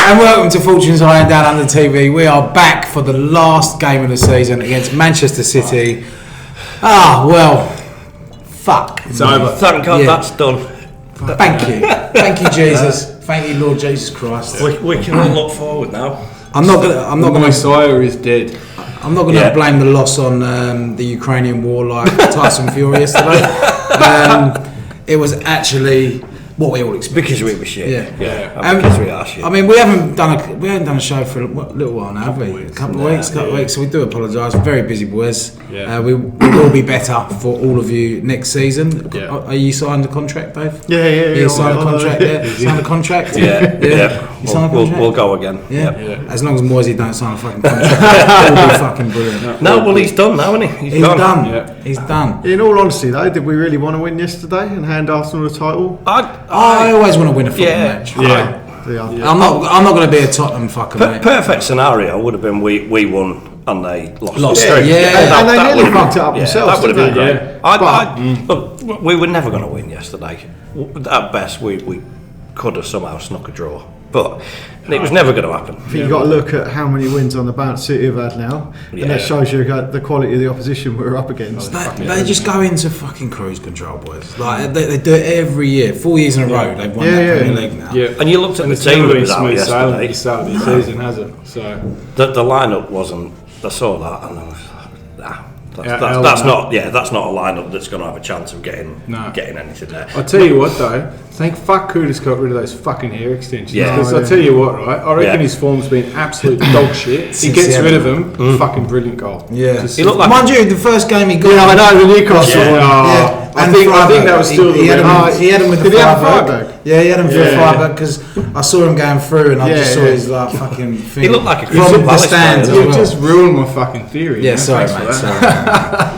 And welcome to Fortune's High and Down Under TV. We are back for the last game of the season against Manchester City. Fuck. It's over. Thank God that's done. Thank you, Jesus. Thank you, Lord Jesus Christ. We can all look forward now. I'm not gonna. Messiah is dead. I'm not gonna blame the loss on the Ukrainian war like Tyson Fury yesterday. It was actually what we all expected. Because we were shit. Yeah. Because we are shit. I mean, we haven't done a show for a little while now, have we? A couple of weeks. So we do apologise. We're very busy, boys. Yeah. We will be better for all of you next season. Yeah. Are you signed a contract, Dave? Yeah. You signed a contract? Yeah. Signed a contract? Yeah. You signed a contract? We'll go again. Yeah. As long as Moisey don't sign a fucking contract, it'll be fucking brilliant. No, well, he's done now, isn't he? He's done. Yeah. He's done. In all honesty, though, did we really want to win yesterday and hand Arsenal the title? I always want to win a football match. Yeah. I'm not going to be a Tottenham fucker, mate. Perfect scenario would have been we won and they lost. Yeah. And they nearly fucked it up themselves. That would have didn't been great. Look, we were never going to win yesterday. At best, we could have somehow snuck a draw. But it was never going to happen. I think you've got to look at how many wins on the bounce City have had now, and that shows you the quality of the opposition we're up against. They just go into fucking cruise control, boys. Like they do it every year. 4 years in a row, they've won that Premier League now. Yeah. And you looked at and the team that was out smooth sailing at yesterday. the start of the season, has it? So The lineup wasn't. I saw that and I was that's not a lineup that's going to have a chance of getting anything there. I'll tell you what though, thank fuck Kudus got rid of those fucking hair extensions. Yeah. Because I'll tell you what, right? I reckon his form's been absolute dog shit. He gets rid of them, fucking brilliant goal. Yeah. He looked like Mind you, the first game he got. I know the Newcastle. Yeah. I think that was still he had him with the Freiburg. Yeah, he had him for the Freiburg because I saw him going through and I just saw his like fucking thing. He looked like a from Crystal the Palace stands. player. You just ruined my fucking theory. Yeah, man. sorry, Thanks mate. for that.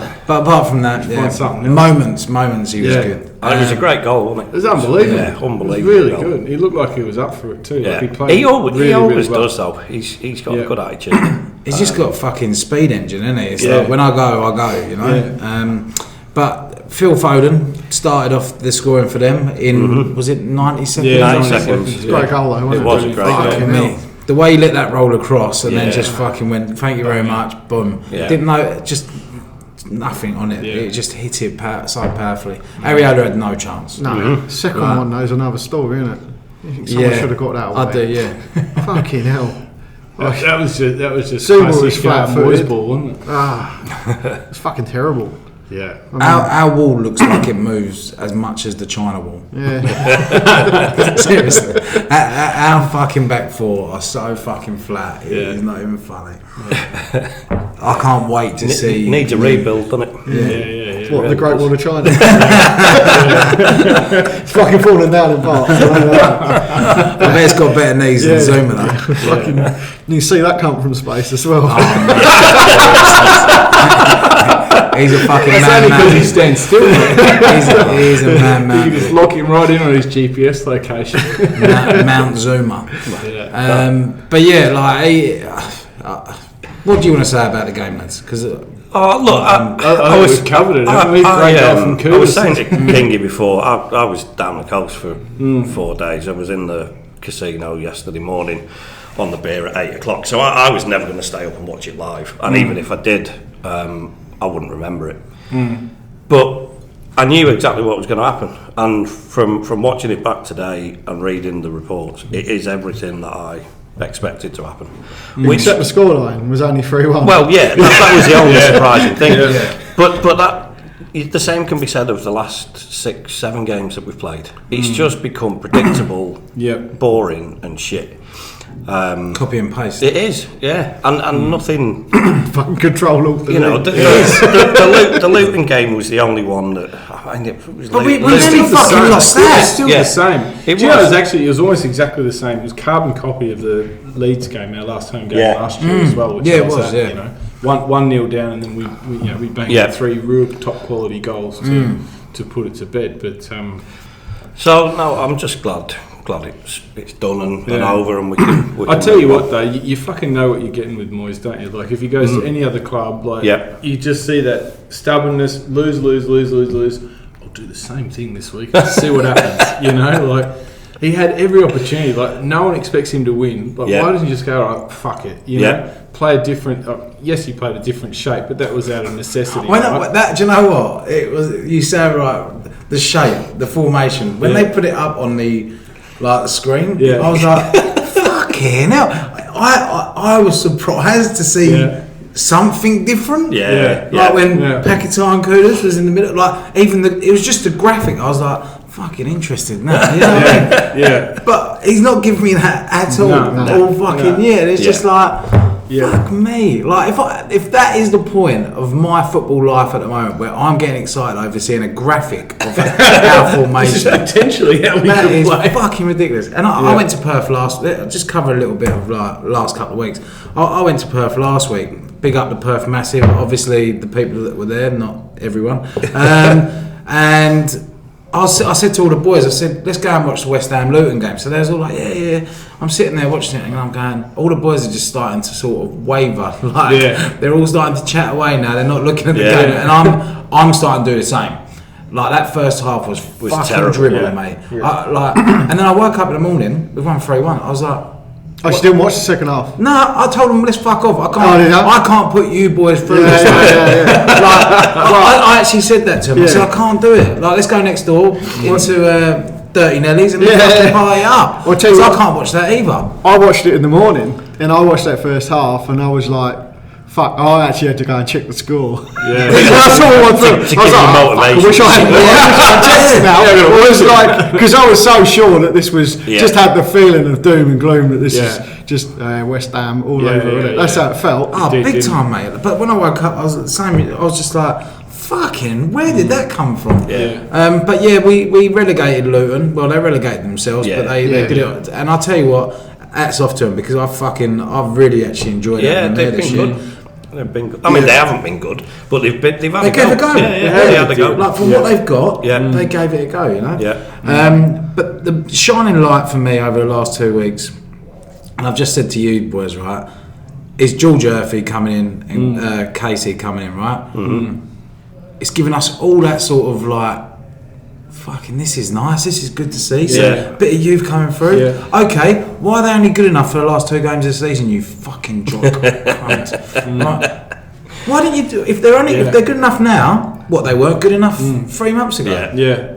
Sorry. But apart from that, find something else. moments he was good. And it was a great goal, wasn't It it? was unbelievable. Yeah, unbelievable. It was really goal. good. He looked like he was up for it too. Yeah. Like he played He always really well. does though. He's got a good attitude. He's just got a fucking speed engine, isn't he? It's Yeah. like when I go, you know. Yeah. But Phil Foden started off the scoring for them in was it 90 seconds? Yeah, 90 seconds. It's a great goal though, wasn't It was a great Fucking goal. me. The way he let that roll across and then Yeah. just fucking went, thank you very much, boom. Yeah. Didn't know, just nothing on it. Yeah. It just hit it so powerfully. Ariola had no chance. No, second Right. one though is another story, isn't it? You think someone should have got that away? I do, yeah. Fucking hell. That was just Seymour classic was flat-footed. boys ball, wasn't it? It's fucking terrible. Yeah. Our wall looks like it moves as much as the China wall. Yeah. Seriously. Our fucking back four are so fucking flat. It's not even funny. I can't wait to see. Needs a rebuild, doesn't it? Yeah. What, the Great Wall of China? It's fucking falling down in parts. I bet it's got better knees than Zuma though. Fucking, you can see that come from space as well. He's a fucking That's only because he man. stands still. He's a You can man. just lock him right in on his GPS location. Mount Zuma. Yeah. But yeah, like, what do you want to say about the game, lads? Because Oh look, I was covered it. Great goal from I was Kudus. saying to Kingy before. I was down the coast for 4 days. I was in the casino yesterday morning on the beer at 8 o'clock. So I was never going to stay up and watch it live. And even if I did, I wouldn't remember it. But I knew exactly what was going to happen. And from watching it back today and reading the reports, it is everything that I expected to happen. Except the scoreline was only 3-1. Well, yeah, that was the only surprising thing. But that the same can be said of the last 6-7 games that we've played. It's just become predictable, boring and shit. copy and paste. It is, yeah, and nothing. fucking control all the You know, league. the Luton game was the only one that. I mean, it was But we Luton. nearly fucking lost It's that. still Yeah. the same. It Do you know, was. it was almost exactly the same. It was carbon copy of the Leeds game, our last home game Yeah. last year as well. Which Yeah, it shows was, that, yeah. You know, 1-0 down, and then we banked 3 real top quality goals to put it to bed. But So no, I'm just glad it's done and over, and we can. I tell you what though, you fucking know what you're getting with Moyes, don't you? Like if he goes to any other club, like you just see that stubbornness, lose. I'll do the same thing this week. See what happens. You know, like He had every opportunity. Like, no one expects him to win. Like, why doesn't he just go, all right, fuck it? You know, play a different. Yes, he played a different shape, but that was out of necessity. Do you know what? It was. You say right. The shape, the formation. When they put it up on the screen, I was like, fucking hell. I was surprised to see something different. Like when Pakistan Kudos was in the middle. Like it was just a graphic. I was like, fucking interested now. You know what I mean? But he's not giving me that at all. All fucking It's just like, fuck me. Like if that is the point of my football life at the moment, where I'm getting excited over seeing a graphic of our formation, potentially how we that could is play. fucking ridiculous. And I went to Perth just cover a little bit of last couple of weeks. I went to Perth last week. Big up the Perth Massive. Obviously the people that were there, not everyone. And I said to all the boys, I said, let's go and watch the West Ham Luton game. So they was all like, yeah. I'm sitting there watching it and I'm going, all the boys are just starting to sort of waver. They're all starting to chat away now. They're not looking at the game. And I'm starting to do the same. Like, that first half was fucking terrible, dribbling, mate. And then I woke up in the morning, we won 3-1. I was like, I still watch the second half. No, I told them, let's fuck off. I can't put you boys through this. I actually said that to them. I said, I can't do it. Like, let's go next door into Dirty Nellies and let's party up. I can't watch that either. I watched it in the morning, and I watched that first half, and I was like, fuck, I actually had to go and check the score. That's all I thought. I was like, I wish I hadn't now. It was like, because I was so sure that this was, just had the feeling of doom and gloom that this is just West Ham all over it. That's how it felt. Big time, mate. But when I woke up, I was the same. I was just like, fucking, where did that come from? But we relegated Luton. Well, they relegated themselves, but they did it. And I'll tell you what, hats off to them, because I've really actually enjoyed it. They've been good. They've been good. I mean, they haven't been good, but they've had a go. They had a go. Like, from what they've got, they gave it a go, you know? But the shining light for me over the last 2 weeks, and I've just said to you boys, right, is George Murphy coming in and Casey coming in, right? Mm-hmm. It's given us all that sort of like, fucking, this is nice, this is good to see. So, bit of youth coming through. Okay, why are they only good enough for the last 2 games of the season, you fucking jock cunt? Right. Why didn't you do, if they're good enough now, what, they weren't good enough 3 months ago?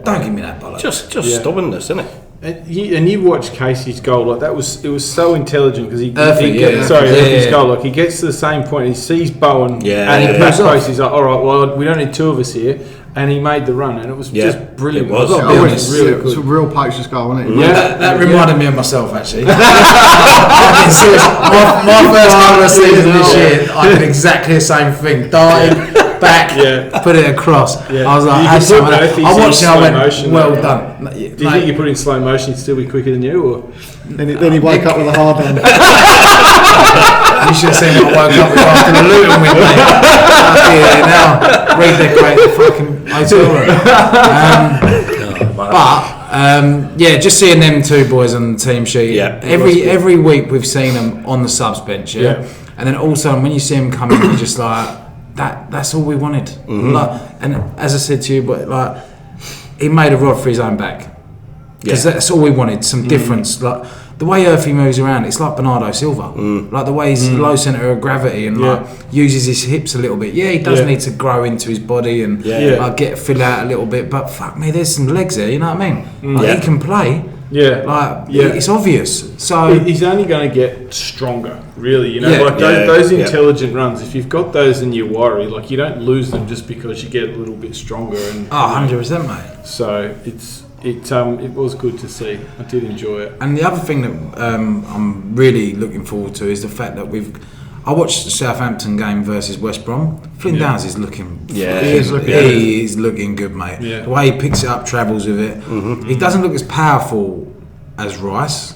Don't give me that bollocks. Just stubbornness, isn't it? And you watch Casey's goal, like it was so intelligent, because Earthy's goal, like he gets to the same point, he sees Bowen, and he puts space, he's like, all right, well, we don't need 2 of us here. And he made the run, and it was just brilliant. It was. It was a real poacher's goal, wasn't it? That reminded me of myself, actually. My first goal of the season this year, I did exactly the same thing. Darted back, put it across. I was like, I watched it, I went, well done. Do you think you put it in slow motion, he'd still be quicker than you? Or? Then he woke up with a hard hand. You should have seen what I woke up with after the Luton win, mate. Now, redecorate the fucking hotel room. Just seeing them 2 boys on the team sheet. Every week we've seen them on the subs bench. And then also when you see them come in, you're just like, that's all we wanted. Like, and as I said to you, but like, he made a rod for his own back. Because that's all we wanted, some difference. Like, the way Earthy moves around, it's like Bernardo Silva. Like the way he's low centre of gravity and like uses his hips a little bit. He does need to grow into his body and fill out a little bit. But fuck me, there's some legs there. You know what I mean? Like, he can play. It's obvious. So he's only going to get stronger, really. You know, those intelligent runs. If you've got those in your worry, like, you don't lose them just because you get a little bit stronger. And 100%, mate. So it was good to see. I did enjoy it. And the other thing that I'm really looking forward to is the fact that I watched the Southampton game versus West Brom. Flynn Downs is looking. He is looking good, mate. The way he picks it up, travels with it. He doesn't look as powerful as Rice,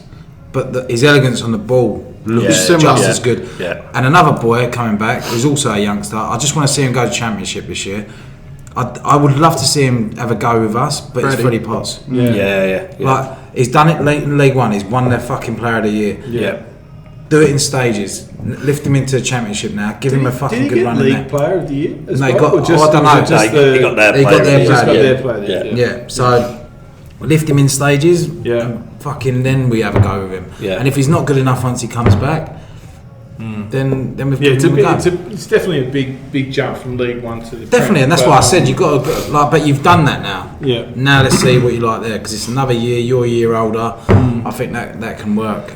but his elegance on the ball looks just as good. And another boy coming back, who's also a youngster. I just want to see him go to Championship this year. I would love to see him have a go with us, but it's Freddie Potts. Like, he's done it late in League One. He's won their fucking Player of the Year. Do it in stages. Lift him into the Championship now. Give him a fucking good run in there. League Player of the Year? I don't know. He got their Player of the Year. So lift him in stages. fucking then we have a go with him. Yeah. And if he's not good enough once he comes back, then we've it's definitely a big jump from League One to the definitely, and that's why I said you've got to but you've done that now. Yeah. Now let's see what you like there, because it's another year. You're a year older. I think that can work.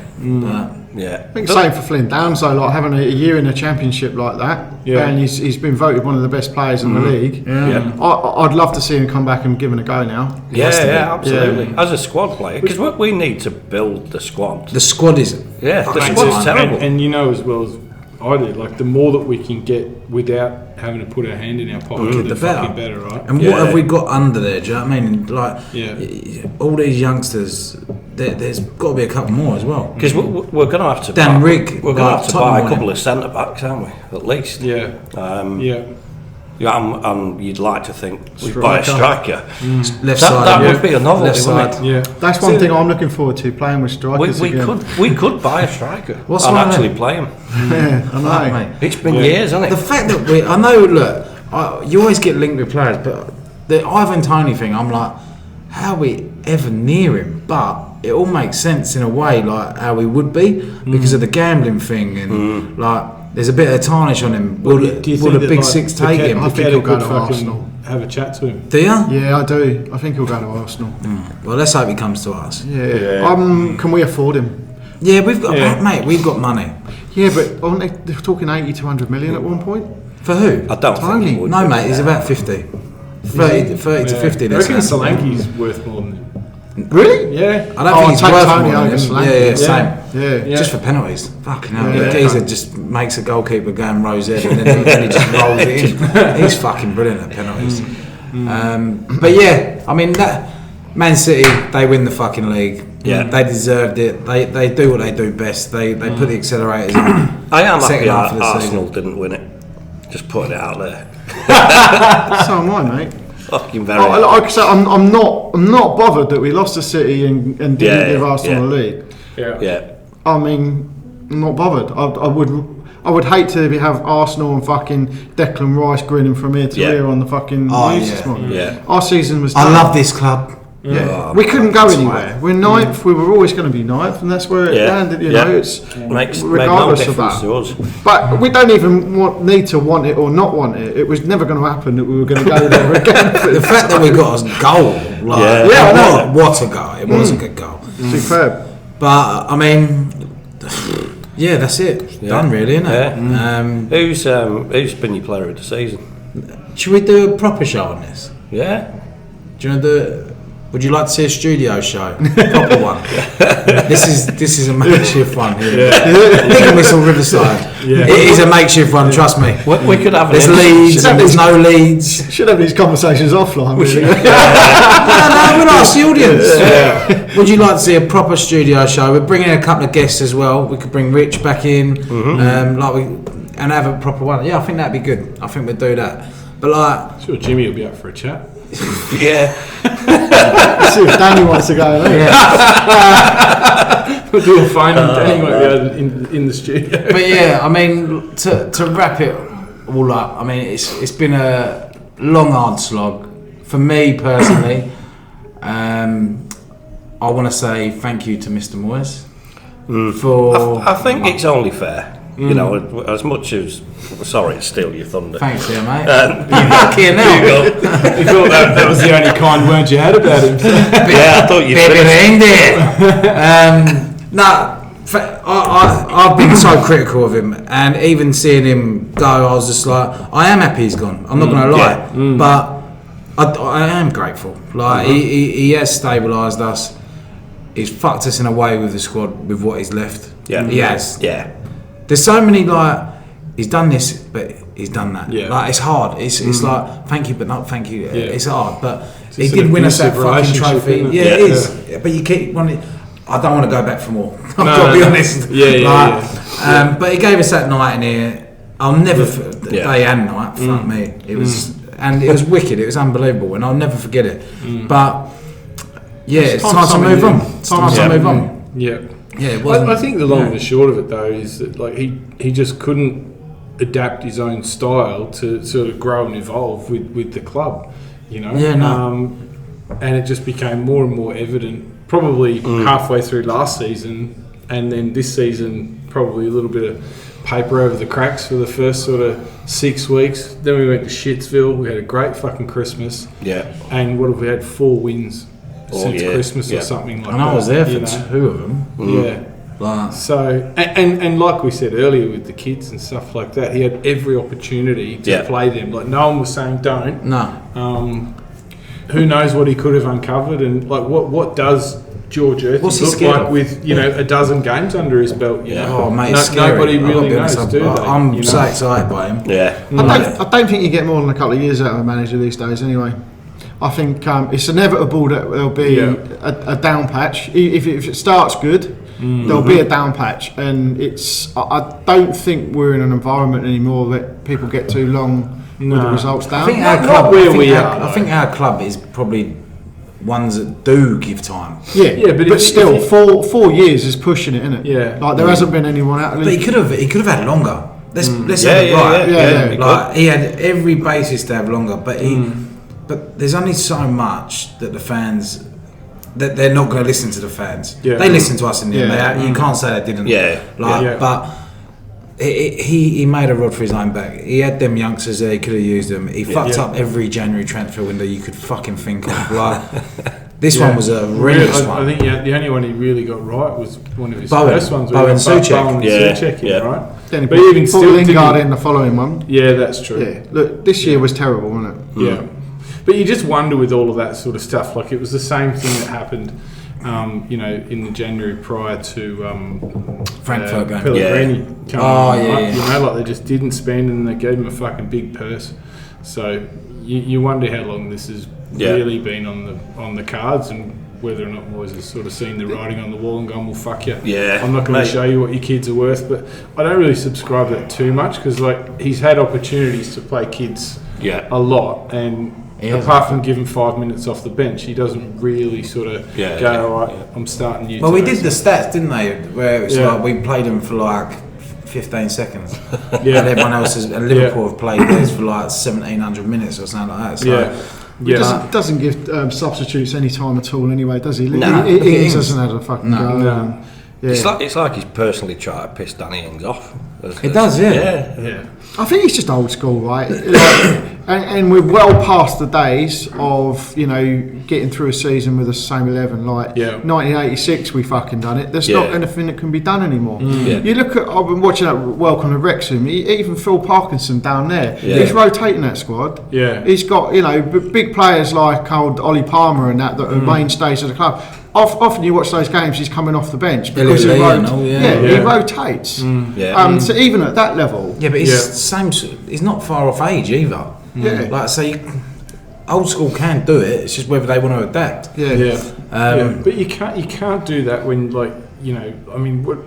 Yeah, I think same for Flynn Downs though, like having a year in a championship like that, and he's been voted one of the best players in the league. I'd love to see him come back and give him a go now. Absolutely. As a squad player, because we need to build the squad. The squad is the squad is terrible, and you know as well as I do, like the more that we can get without having to put our hand in our pocket, the better, right? And what have we got under there? Do you know what I mean? Like, all these youngsters, there's got to be a couple more as well. Because we're going to have to. Dan Rigg, we're going to have to buy a couple of centre backs, aren't we? At least. Yeah. And you'd like to think we'd buy a striker. Left side. That would be a novelty, wouldn't it? Yeah. That's one thing I'm looking forward to, playing with strikers again. We could buy a striker and actually play him. Yeah, I know. Mate. It's been years, hasn't it? The fact that I know, look, you always get linked with players, but the Ivan Toney thing, I'm like, how are we ever near him? But it all makes sense in a way, like how we would be, because of the gambling thing, and like there's a bit of tarnish on him. Will the Big Six take him? I think he'll go to Arsenal. Have a chat to him. Do you? Yeah, I do. I think he'll go to Arsenal. Well, let's hope he comes to us. Yeah. Can we afford him? Yeah, we've got mate. We've got money. Yeah, but aren't they talking 80 to 100 million at one point? For who? I don't think he would. No, mate. He's about 50. 30 to 50. I reckon Solanke's worth more than him. Really? Yeah. I don't think he's worth more than him. Solanke. Same. Yeah. Just for penalties. Fucking hell. The geezer just makes a goalkeeper go and rose head, and then he just rolls it in. He's fucking brilliant at penalties. But yeah, I mean, that Man City, they win the fucking league. Yeah. They deserved it. They do what they do best. They put the accelerators in. I am happy Arsenal didn't win it. Just putting it out there. So am I, mate. Fucking very. Like I said, I'm not bothered that we lost to City and didn't give Arsenal a lead. Yeah. I mean, I'm not bothered. I would hate to have Arsenal and fucking Declan Rice grinning from ear to ear on the fucking news this morning. Yeah. Our season was done. I love this club. Yeah. We couldn't go anywhere. We're ninth. We were always going to be ninth, and that's where it landed. You know, it's regardless of that. To us. But we don't even need to want it or not want it. It was never going to happen that we were going to go there again. The fact that we got a goal, I know. What a goal! It was a good goal. Superb. But I mean, yeah, that's it. Done, really, isn't it? Who's been your player of the season? Should we do a proper show on this? Yeah. Do you want to do it? Would you like to see a studio show? Proper one. This is a makeshift one here. Lincoln Whistle Riverside. Yeah. It is a makeshift one, trust me. We could have. There's leads and there's no leads. Should have these conversations offline. No, we'll ask the audience. Yeah. Would you like to see a proper studio show? We're bringing in a couple of guests as well. We could bring Rich back in, and have a proper one. Yeah, I think that'd be good. I think we'd do that. But like, sure, Jimmy will be up for a chat. Yeah. Let's see if Danny wants to go. We'll do a final. Danny might be in the studio. But yeah, I mean, to wrap it all up, I mean, it's been a long, hard slog for me personally. I want to say thank you to Mr. Moyes for. I think it's only fair. You know, as much as sorry to steal your thunder. Thanks, yeah, mate. You're back here now. You thought that was the only kind word you had about him. Yeah, I thought you did. I've been so critical of him, and even seeing him go, I was just like, I am happy he's gone. I'm not going to lie, but I am grateful. Like he has stabilised us. He's fucked us in a way with the squad with what he's left. Yeah, he has. Yeah. There's so many he's done this, but he's done that. Yeah. It's hard. It's like thank you, but not thank you. Yeah. It's hard, but he did win us that fucking trophy. Yeah, it is. Yeah. But you keep wanting. I don't want to go back for more. I've got to be honest. But he gave us that night in here. I'll never day and night. Fuck me. It was and it was wicked. It was unbelievable, and I'll never forget it. But yeah, it's time to move on. It's time to move on. Yeah. Yeah, I think the long and the short of it though is that like he just couldn't adapt his own style to sort of grow and evolve with the club, you know. Yeah, no. And it just became more and more evident probably halfway through last season, and then this season probably a little bit of paper over the cracks for the first sort of 6 weeks. Then we went to Shitsville. We had a great fucking Christmas. Yeah. And what have we had? 4 wins since Christmas or something like that. And I was there for 2 of them. Yeah. So, and like we said earlier with the kids and stuff like that, he had every opportunity to play them. Like, no one was saying don't. No. Who knows what he could have uncovered, and like what does George Earthy look like with a dozen games under his belt? You know? Oh mate, it's scary. Nobody really knows, do they? I'm so excited by him. Yeah. I don't think you get more than a couple of years out of a manager these days. Anyway, I think it's inevitable that there'll be a down patch. If it starts good, there'll be a down patch, and I don't think we're in an environment anymore that people get too long with the results down. I think our club is probably ones that do give time. Yeah, but still, 4 years is pushing it, isn't it? Yeah, like there hasn't been anyone out. But he could have had longer. Let's have it right. Yeah. Like he had every basis to have longer, but but there's only so much that the fans. That they're not going to listen to the fans. Yeah. They listen to us in the end. You can't say they didn't. But he made a rod for his own back. He had them youngsters there. He could have used them. He fucked up every January transfer window you could fucking think of. Like this one was a horrendous one. I think the only one he really got right was one of his Bowen. first ones. Bowen Souček. Right? Then but even still, Lingard in the following one. Yeah, that's true. Yeah. Look, this year was terrible, wasn't it? Yeah. But you just wonder with all of that sort of stuff. Like, it was the same thing that happened, in the January prior to Frankfurt game. Pellegrini coming. Yeah. You know, like they just didn't spend, and they gave him a fucking big purse. So you wonder how long this has really been on the cards, and whether or not Moyes has sort of seen the writing on the wall and gone, well, fuck you. Yeah. I'm not going to show you what your kids are worth. But I don't really subscribe to that too much, because like he's had opportunities to play kids a lot, and apart from giving 5 minutes off the bench, he doesn't really sort of go, all right, I'm starting you. Well, we did the stats, didn't they? Where it's like we played them for like 15 seconds. And everyone else and Liverpool have played theirs for like 1,700 minutes or something like that. So He doesn't give substitutes any time at all anyway, does he? No. He doesn't have a fucking go. No. It's like he's personally trying to piss Danny Ings off. It does, Yeah. I think it's just old school, right? and we're well past the days of getting through a season with the same 11. Like 1986, we fucking done it. There's not anything that can be done anymore. You look at, I've been watching that Welcome to Wrexham. Even Phil Parkinson down there, he's rotating that squad. He's got big players like old Ollie Palmer and that are mainstays of the club. Often you watch those games, he's coming off the bench because he rotates. So even at that level, but he's same. He's not far off age either. Like I say, old school can do it. It's just whether they want to adapt. But you can't do that when I mean, what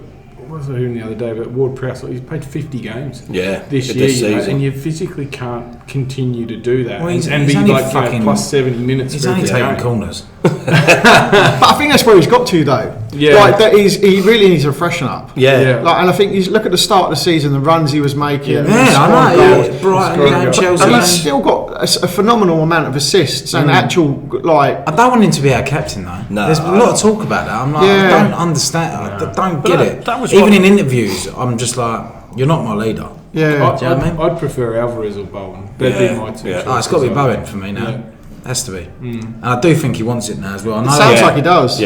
was I hearing the other day about Ward Prowse? He's played 50 games this year, and you physically can't continue to do that and be like plus 70 minutes. He's only taking corners. But I think that's where he's got to though. Like that he really needs to freshen up. And I think you look at the start of the season, the runs he was making. I know. Brighton, Chelsea. And he's still got a phenomenal amount of assists and actual like. I don't want him to be our captain though. No, there's a lot of talk about that. I'm like, I don't understand. I don't get it. Even in interviews, I'm just like, you're not my leader. I'd prefer Alvarez or Bowen. That'd be my two. It's got to be Bowen for me now. Has to be. And I do think he wants it now as well. I know sounds like he does. He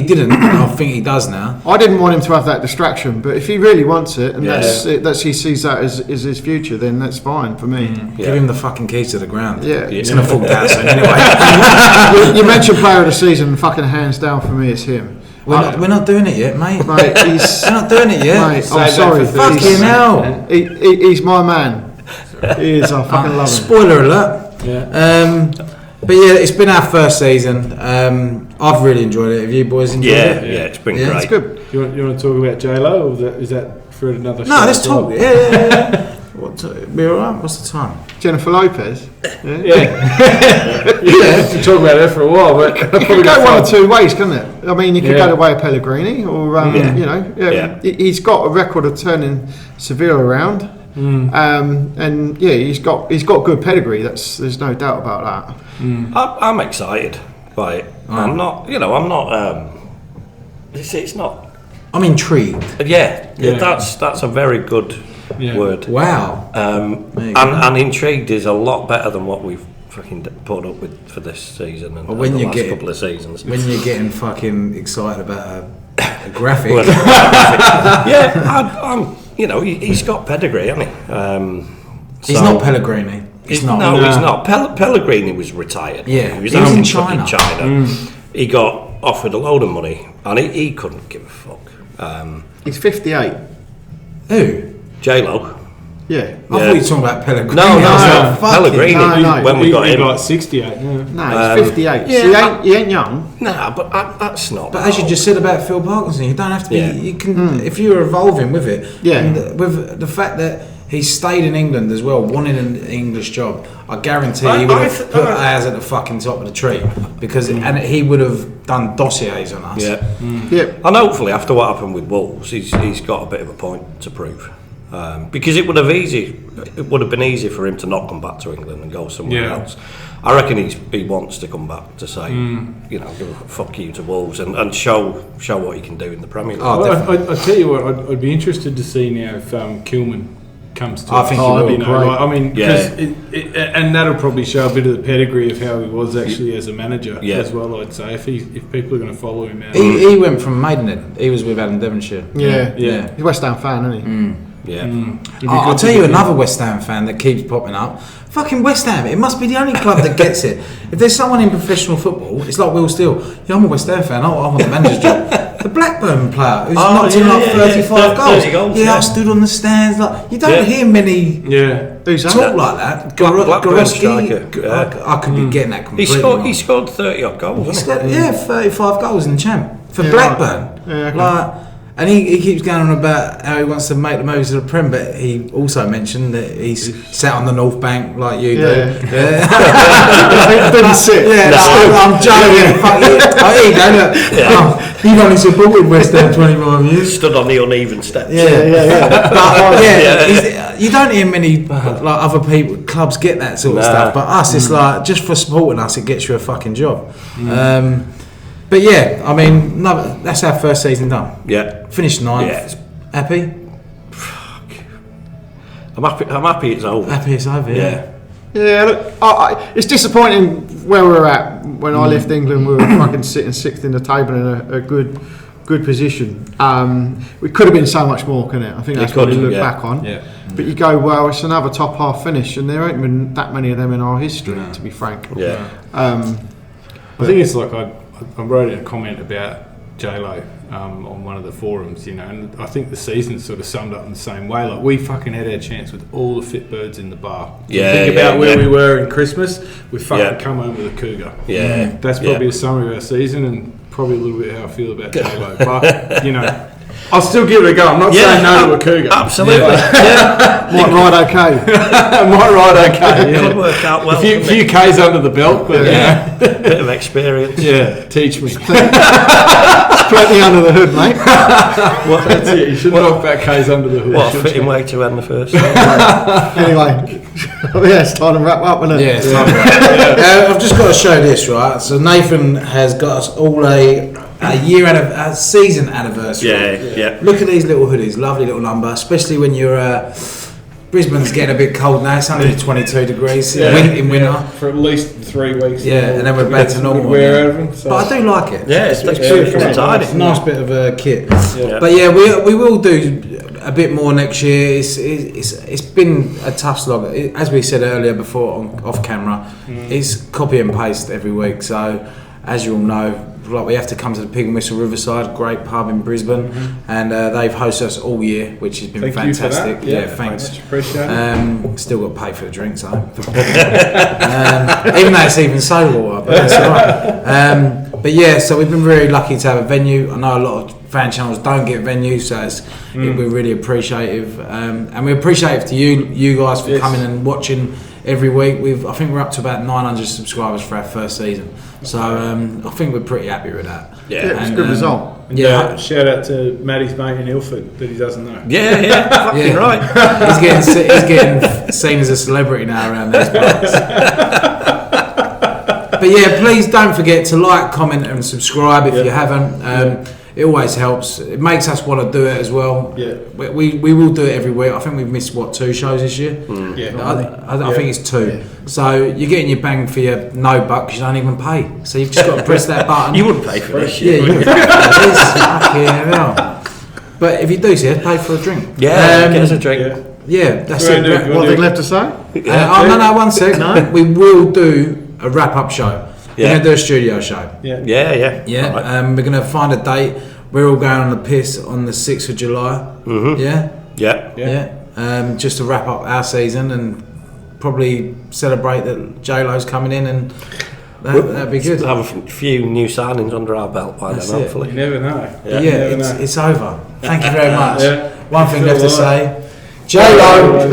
didn't. I think he does now. I didn't want him to have that distraction, but if he really wants it and that's he sees that as his future, then that's fine for me. Give him the fucking keys to the ground. It's going to fall down soon anyway. You mentioned player of the season, fucking hands down for me, it's him. We're not doing it yet, mate. We're not doing it yet. Mate, I'm sorry. Fucking hell. He's my man. He is. I fucking love him. Spoiler alert. But it's been our first season. I've really enjoyed it. Have you boys enjoyed it? Yeah, it's been great. It's good. You want to talk about J-Lo, or is that for another show? No, let's talk. Yeah. Be alright? What's the time? Jennifer Lopez. To talk about her for a while, but it can go one or two ways, can't it? I mean, you could go the way of Pellegrini, or he's got a record of turning Sevilla around. And he's got good pedigree. There's no doubt about that. I'm excited by it. I'm not. I'm not. It's not. I'm intrigued. Yeah. That's a very good word. Wow. And intrigued is a lot better than what we've fucking put up with for this season and the last couple of seasons. When you're getting fucking excited about a graphic. I'm. He's got pedigree, hasn't he? He's not Pellegrini. He's not. No, he's not. Pellegrini was retired. Yeah, he was in China. He got offered a load of money, and he couldn't give a fuck. He's 58. Who? J-Lo. Yeah. I thought you were talking about Pellegrini. No, Pellegrini. No. When we got him, like 68. No, he's 58. So he ain't young. Nah, but that's not. But as you just said about Phil Parkinson, you don't have to be. You can if you're evolving with it. Yeah. And with the fact that he stayed in England as well, wanting an English job, I guarantee he would have put ours at the fucking top of the tree because and he would have done dossiers on us. Yeah. And hopefully, after what happened with Wolves, he's got a bit of a point to prove. Because it would have been easy for him to not come back to England and go somewhere else. I reckon he wants to come back to say, give a fuck you to Wolves and show what he can do in the Premier League. I tell you what, I'd be interested to see now if Kilman comes to. I think he will. And that'll probably show a bit of the pedigree of how he was actually as a manager as well. I'd say if people are going to follow him out. He went from Maidenhead. He was with Adam Devonshire. Yeah. He's a West Ham fan, isn't he? Yeah. I'll tell you another West Ham fan that keeps popping up. Fucking West Ham. It must be the only club that gets it. If there's someone in professional football, it's like Will Steele. Yeah, I'm a West Ham fan. I want the manager's job. The Blackburn player who's knocked in like 35 goals. 30 goals. I stood on the stands. Like you don't hear many talk like that. Blackburn striker. I could be getting that completely. He scored 30 odd goals. 35 goals in the Champ for Blackburn. Right. And he keeps going on about how he wants to make the moves to the Prem, but he also mentioned that he's sat on the North Bank like you do. Didn't sit. I'm joking. Fuck you. You've only supported West Ham 25 years. Stood on the uneven steps. But you don't hear many like other people, clubs get that sort of stuff. But us, it's like just for supporting us, it gets you a fucking job. But yeah, I mean, that's our first season done. Yeah. Finished 9th. Yeah. Happy? I'm happy it's over. Happy it's over, yeah. Yeah, look, it's disappointing where we're at. When I left England, we were fucking sitting 6th in the table in a good position. We could have been so much more, couldn't it? I think that's what we look back on. Yeah. But you go, well, it's another top half finish, and there ain't been that many of them in our history, to be frank. Yeah. I think it's like I wrote a comment about J-Lo on one of the forums, and I think the season sort of summed up in the same way. Like, we fucking had our chance with all the fit birds in the bar. Think about where we were in Christmas, we fucking come home with a cougar. Yeah. That's probably a summary of our season and probably a little bit how I feel about J-Lo. But, I'll still give it a go. I'm not saying no to a cougar. Absolutely. Might ride okay. Might ride okay. Yeah. Could work out well. A few K's under the belt, but bit of experience. Yeah, teach me. Plenty under the hood, mate. That's it. You shouldn't talk about K's under the hood. What a fitting way to end the first. Anyway, it's time to wrap up, isn't it? Yeah, it's time to wrap up. I've just got to show this, right? So Nathan has got us all a season anniversary. Yeah. Look at these little hoodies, lovely little number, especially when you're. Brisbane's getting a bit cold now. It's only 22 degrees in winter for at least 3 weeks. Yeah, and then we're back to normal. But I do like it. Yeah, it's beautiful. It's a nice bit of a kit. Yeah. But yeah, we will do a bit more next year. It's been a tough slog. As we said earlier before off camera, it's copy and paste every week. So as you all know, we have to come to the Pig and Whistle Riverside, great pub in Brisbane, and they've hosted us all year, which has been fantastic. Yeah, thanks. Much appreciate it. Still got to pay for the drinks, though. Even though it's even soda water, but that's all right. But yeah, so we've been really lucky to have a venue. I know a lot of fan channels don't get venues, so we're really appreciative, and we're appreciative to you guys for coming and watching every week. I think we're up to about 900 subscribers for our first season, so I think we're pretty happy with that. Yeah, it's a good result. And shout out to Matty's mate in Ilford that he doesn't know. Yeah, fucking right. He's getting seen as a celebrity now around these parts. But yeah, please don't forget to like, comment, and subscribe if you haven't. It always helps. It makes us want to do it as well. Yeah. We will do it every week. I think we've missed 2 shows this year. I think it's 2. Yeah. So you're getting your bang for your no buck because you don't even pay. So you've just got to press that button. You wouldn't pay for this. Yeah, you would. But if you do, pay for a drink. Yeah, get us a drink. Yeah, that's it. What they left to say? No, 1 sec. No? We will do a wrap-up show. We're going to do a studio show. Yeah. Right. We're going to find a date. We're all going on the piss on the 6th of July. Mm-hmm. Yeah. Just to wrap up our season and probably celebrate that J-Lo's coming in, and that'd be good. We'll have a few new signings under our belt by then, hopefully. You never know. It's over. Thank you very much. One thing left to say. J-Lo!